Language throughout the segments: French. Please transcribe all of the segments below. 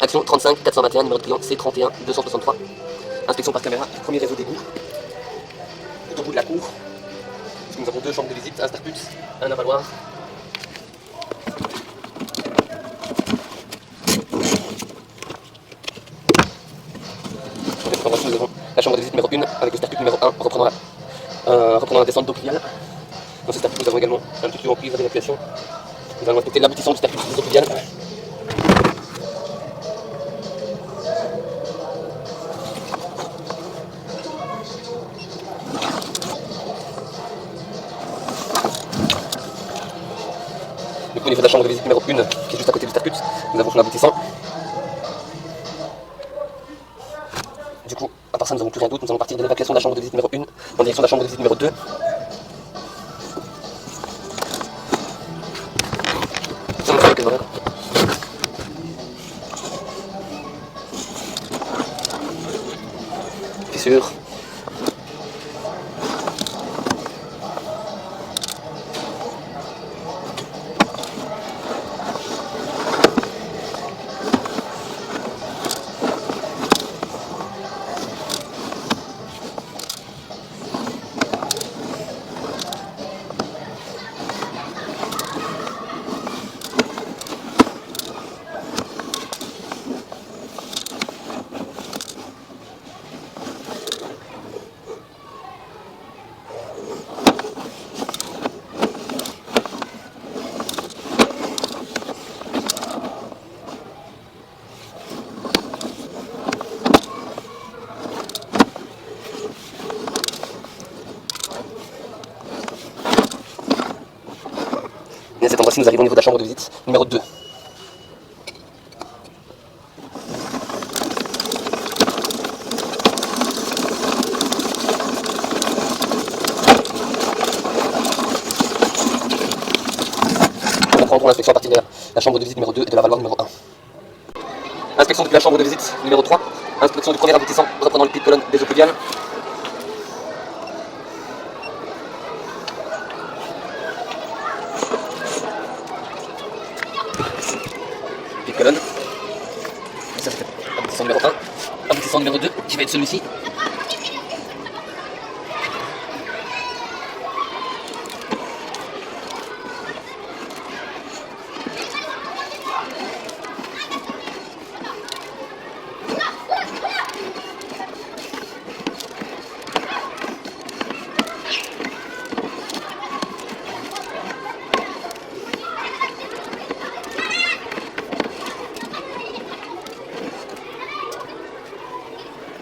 Action 35 421, numéro de client C31 263. Inspection par caméra du premier réseau d'égout. Tout au bout de la cour. Nous avons deux chambres de visite, un Starput, un avaloir. Nous avons la chambre de visite numéro 1 avec le Starput numéro 1 reprenant la descente d'eau pluviale. Dans ce Starput, nous avons également un petit tuyau en prise d'évacuation. Nous allons inspecter l'aboutissement du Starput d'eau pluviale. Du coup, au niveau de la chambre de visite numéro 1, qui est juste à côté du Starput, nous avons son aboutissant. Du coup, à part ça, nous n'avons plus rien d'autre. Nous allons partir de l'évacuation de la chambre de visite numéro 1 en direction de la chambre de visite numéro 2. Fissure. Et à cet endroit-ci, nous arrivons au niveau de la chambre de visite numéro 2. On prend l'inspection à partir de la chambre de visite numéro 2 et de la valoir numéro 1. Inspection depuis la chambre de visite numéro 3. Inspection du premier aboutissant reprenant le pied de colonne des eaux pluviales. Pied de colonne. Et ça c'était aboutissant numéro 1. Aboutissant numéro 2 qui va être celui-ci.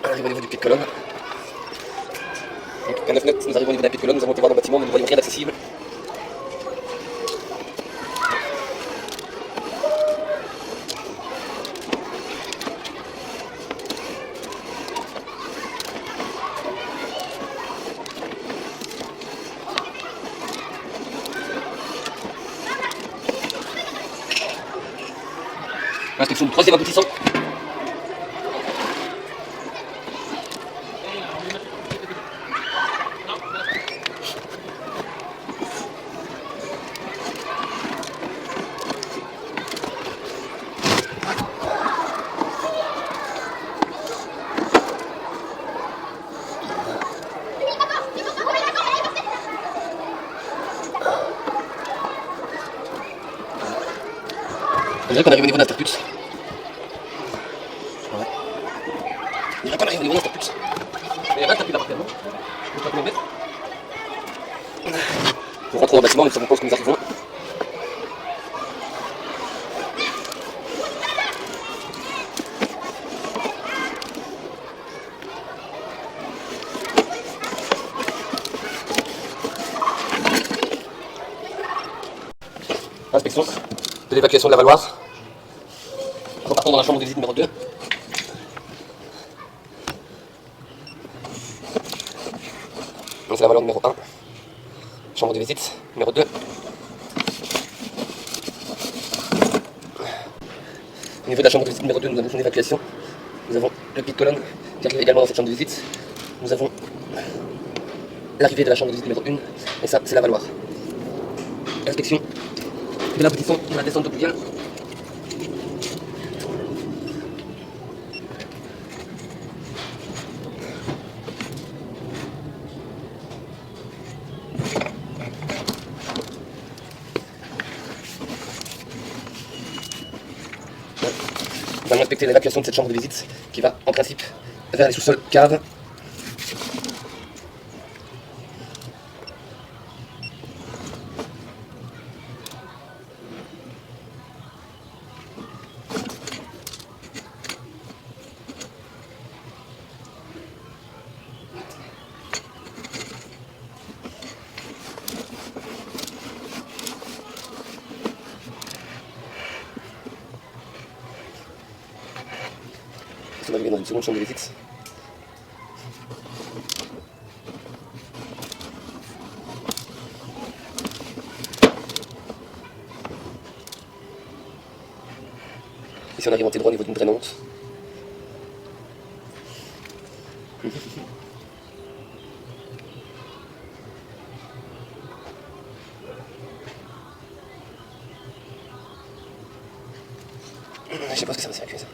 On arrive au niveau du pied de colonne. Donc à 9 mètres, nous arrivons au niveau d'un pied de colonne. Nous avons été voir dans le bâtiment, mais nous ne voyons rien d'accessible. Inspection du troisième aboutissant. On dirait qu'on arrive au niveau d'un Starput. Ouais. On dirait qu'on arrive au niveau d'un Starput. Il y a un Starput là par terre, non? Je ne sais pas combien de mètres. Nous rentrons dans le bâtiment, nous savons pas où nous arrivons. Inspection de l'évacuation de l'avaloir. Repartons dans la chambre de visite numéro 2. Donc c'est l'avaloir numéro 1. Chambre de visite numéro 2. Au niveau de la chambre de visite numéro 2, nous avons son évacuation. Nous avons le pied de colonne qui arrive également dans cette chambre de visite. Nous avons l'arrivée de la chambre de visite numéro 1, et ça, c'est la Valoir. Inspection de l'aboutissement de la descente de Pouillal. Nous allons inspecter l'évacuation de cette chambre de visite qui va en principe vers les sous-sols caves. On va arriver dans une seconde chambre de visite. Ici on arrive en pied droit au niveau d'une drainante. Je sais pas ce que ça va s'évacuer ça.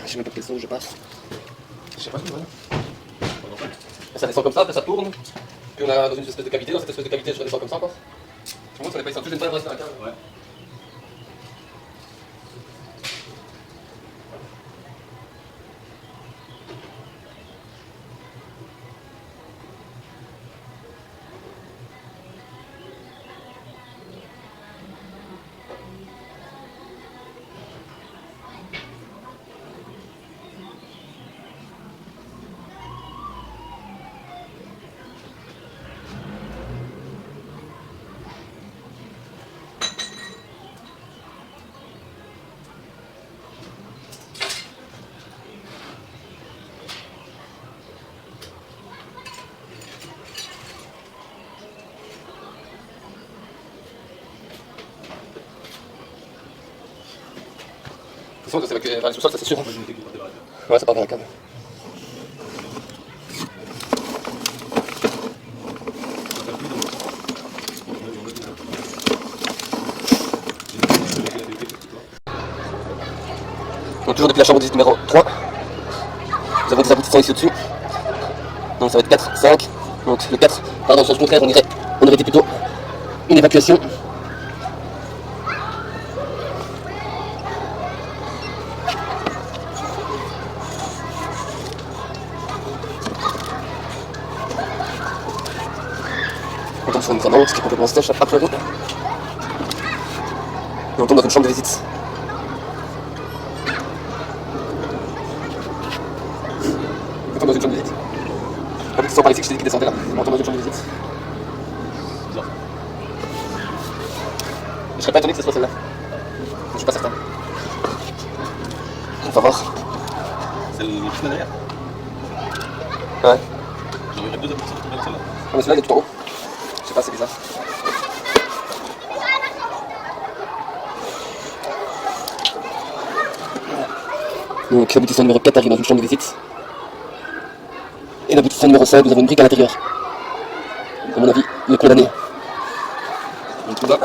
Je sais même pas de quel sens je passe. Je sais pas, ouais. Ça descend comme ça, après ça tourne. Puis on a dans une espèce de cavité, dans cette espèce de cavité je redescends comme ça encore. Je vois, ça n'est pas ici, je ne vais pas rester dans la cave. Ouais. De toute façon, ça s'évacue vers les sous-sols, ça c'est sûr. Ouais, ça part vers la cave. Donc toujours depuis la chambre de visite numéro 3. Nous avons des aboutissants ici au-dessus. Donc ça va être 4, 5. Donc le 4, dans le sens contraire, on aurait dit plutôt une évacuation. On tombe sur une drainante qui est complètement sèche à pleurer. Et on tombe dans une chambre de visite. On tombe dans une chambre de visite. Un petit sort par ici que je t'ai dit qu'il descendait là. On tombe dans une chambre de visite. Je serais pas étonné que ce soit celle-là. Je suis pas certain. On va voir. C'est le chemin derrière. Ouais. Genre il y a deux aboutissants dans celle-là. Ah mais celui-là il est tout en haut. Je sais pas, c'est bizarre. Donc l'aboutissant numéro 4 arrive dans une chambre de visite. Et l'aboutissant numéro 5, nous avons une brique à l'intérieur. À mon avis, le condamné. Donc là,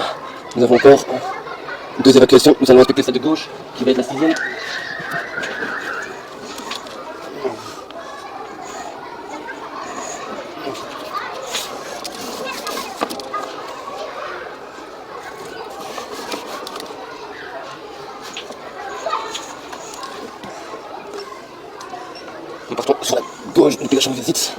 nous avons encore 2 évacuations. Nous allons inspecter celle de gauche, qui va être la 6e. Nous partons sur la gauche depuis la chambre de visite.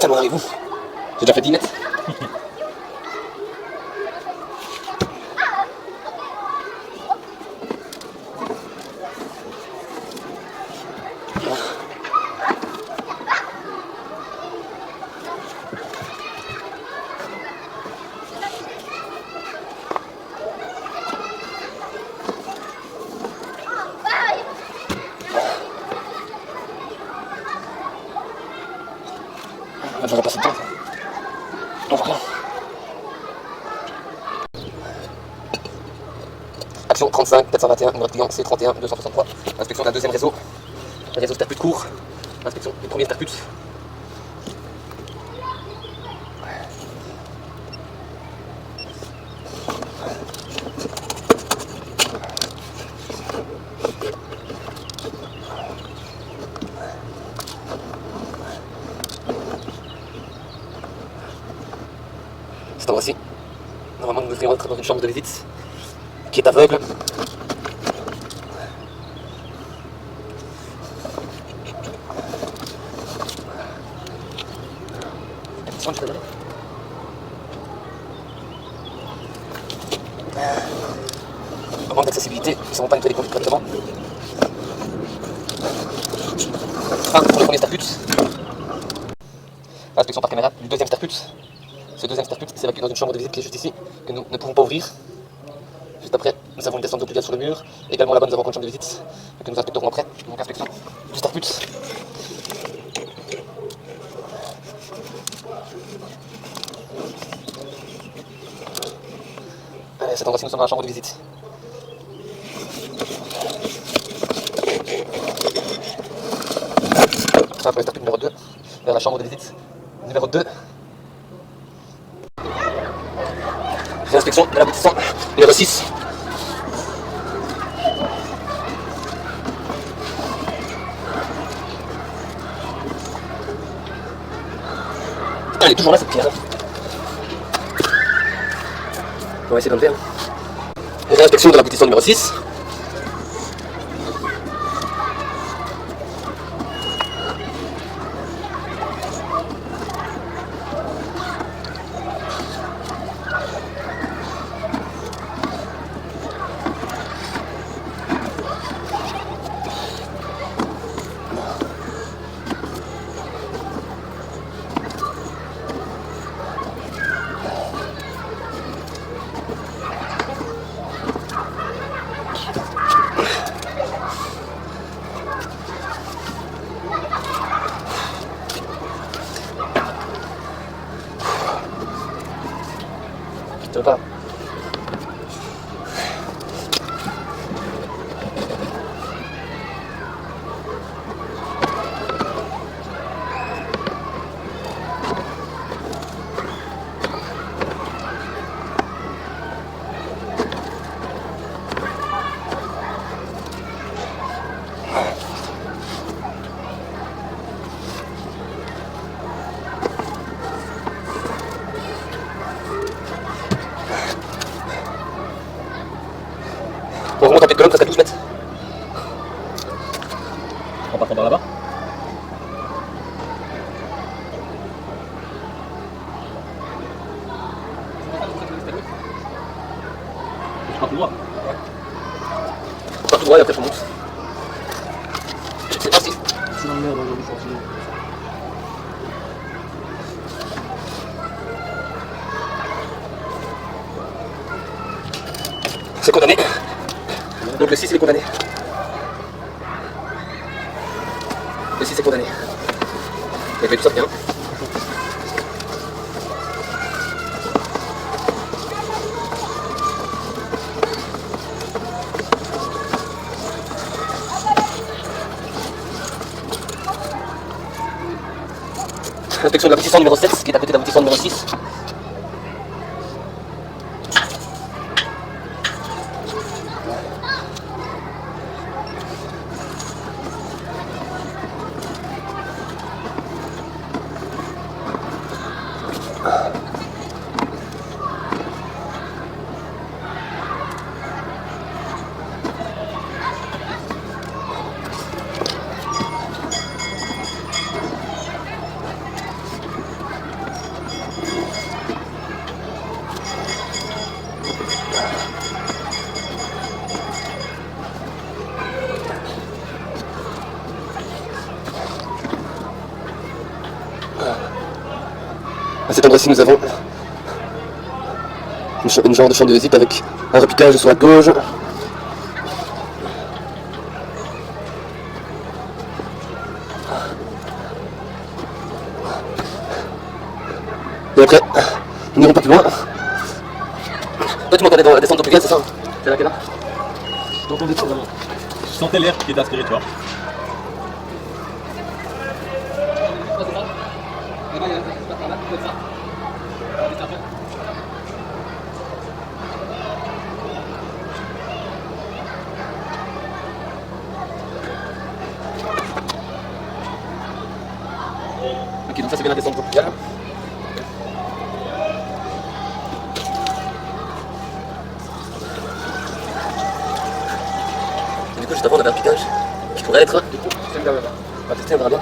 Talon avec vous. J'ai déjà fait 10 mètres. Je vais passer le temps. On va rien. Action 35, 421, numéro de client C31 263. Inspection d'un deuxième réseau. Réseau Sterput court. Inspection du premier Sterput. Cet endroit-ci, normalement nous devrions être dans une chambre de visite qui est aveugle. En manque d'accessibilité, nous ne savons pas nettoyer les conduits correctement. Enfin, pour le premier Sterput. Inspection par caméra du deuxième Sterput. Ce deuxième Sterput s'évacue dans une chambre de visite qui est juste ici, que nous ne pouvons pas ouvrir. Juste après, nous avons une descente d'eau pluviale sur le mur. Également là-bas, nous avons une chambre de visite que nous inspecterons après. Donc inspection du Sterput. Allez, cet endroit-ci, nous sommes dans la chambre de visite. Enfin, pour le Sterput numéro 2, vers la chambre de visite numéro 2. Réinspection de l'aboutissant numéro 6. Elle est toujours là cette pierre. On va essayer d'enlever. Réinspection de l'aboutissant numéro 6. Tu veux pas? On remonte un peu de colonne, ça serait 12 mètres. On part par là-bas. Je pars tout droit. On part tout droit et après je remonte. C'est parti. C'est dans le merde aujourd'hui, je continue. C'est condamné. Donc le 6 il est condamné. Le 6 est condamné. Et fait tout ça bien. Inspection de l'aboutissant numéro 7, qui est à côté de l'aboutissant numéro 6. À cet endroit-ci, nous avons une genre de chambre de visite avec un repiquage sur la gauche. Et après, nous n'irons pas plus loin. Toi, tu m'entendais descendre au plus c'est ça? C'est là qu'elle est là? Je t'entendais pas vraiment. Je sentais l'air qui était aspiré, tu vois. Ok, donc ça c'est bien la descente tropicale. Et du coup, juste avant, on avait un piquage qui pourrait être. On va tester, on verra bien.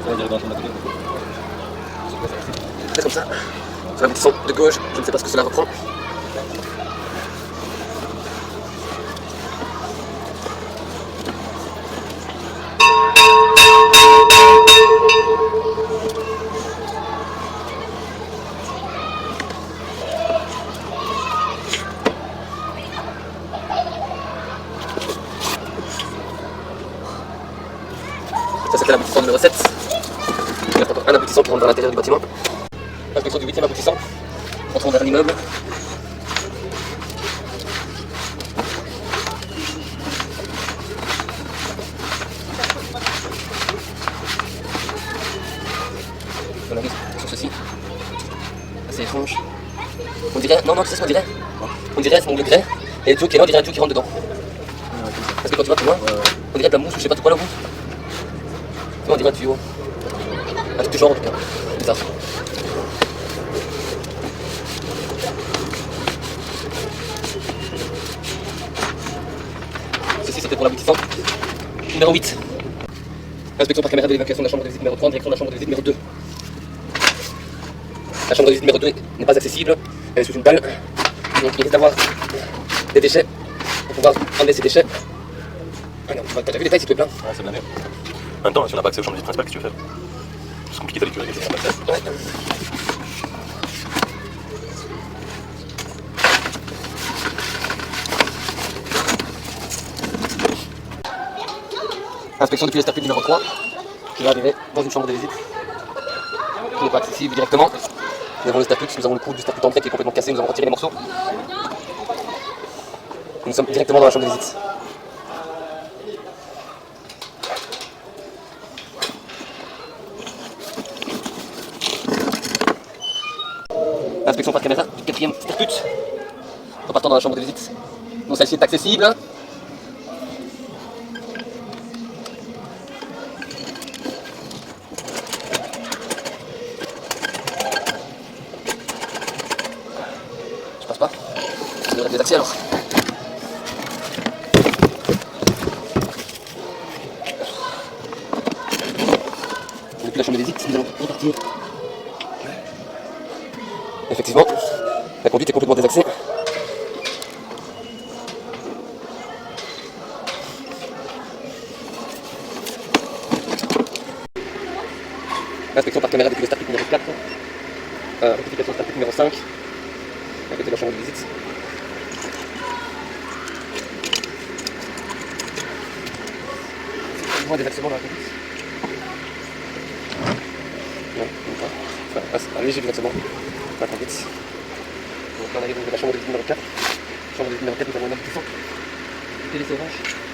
Ça va dire dans la chambre d'à côté. C'est comme ça. Sur la petite de gauche, je ne sais pas ce que cela reprend. Ça c'était l'aboutissant numéro 7. Il reste encore un aboutissant qui rentre dans l'intérieur du bâtiment. Inspection du 8e aboutissant. Entrons vers l'immeuble. On arrive sur ceci. Assez étrange. On dirait. Non, tu sais ce qu'on dirait? On dirait c'est mon grès. Et le tuyau qui est là, on dirait un tuyau qui rentre dedans. Parce que quand tu vas plus loin, on dirait de la mousse ou je sais pas tout quoi là-haut. On dirait un tuyau. Un truc du genre en tout cas. Bizarre. Ceci c'était pour l'aboutissant. Numéro 8. Inspection par caméra de l'évacuation de la chambre de visite numéro 3 en direction de la chambre de visite numéro 2. La chambre de visite numéro 2 n'est pas accessible. Elle est sous une dalle. Donc il risque d'avoir des déchets pour pouvoir enlever ces déchets. Ah non, t'as déjà vu les tailles si tu es plein? Ouais, c'est blindé. En même temps, si on n'a pas accès aux chambres de visite principales, qu'est-ce que tu veux faire? C'est compliqué d'aller curer quelque chose comme ça. Ouais. Inspection depuis l'estarpute numéro 3. Je vais arriver dans une chambre de visite qui n'est pas accessible directement. Nous avons l'estarpute, nous avons le cou du starpute entrée qui est complètement cassé, nous avons retiré les morceaux. Nous sommes directement dans la chambre de visite. Inspection par caméra du 4e starpute. Repartant dans la chambre de visite. Donc celle-ci est accessible. Je passe pas. Ça devrait être des accès alors. Depuis la chambre de visite, nous allons repartir. Effectivement, la conduite est complètement désaxée. Inspection par caméra depuis le starpute numéro 4. Rectification starpute numéro 5. À côté de la chambre de visite. On voit des accidents dans la conduite. Non, pas. Enfin, un léger désaccident dans la conduite. Donc là on arrive au niveau de la chambre de visite numéro 4. Chambre de visite numéro 4, nous avons un aboutissant. Télé sauvage.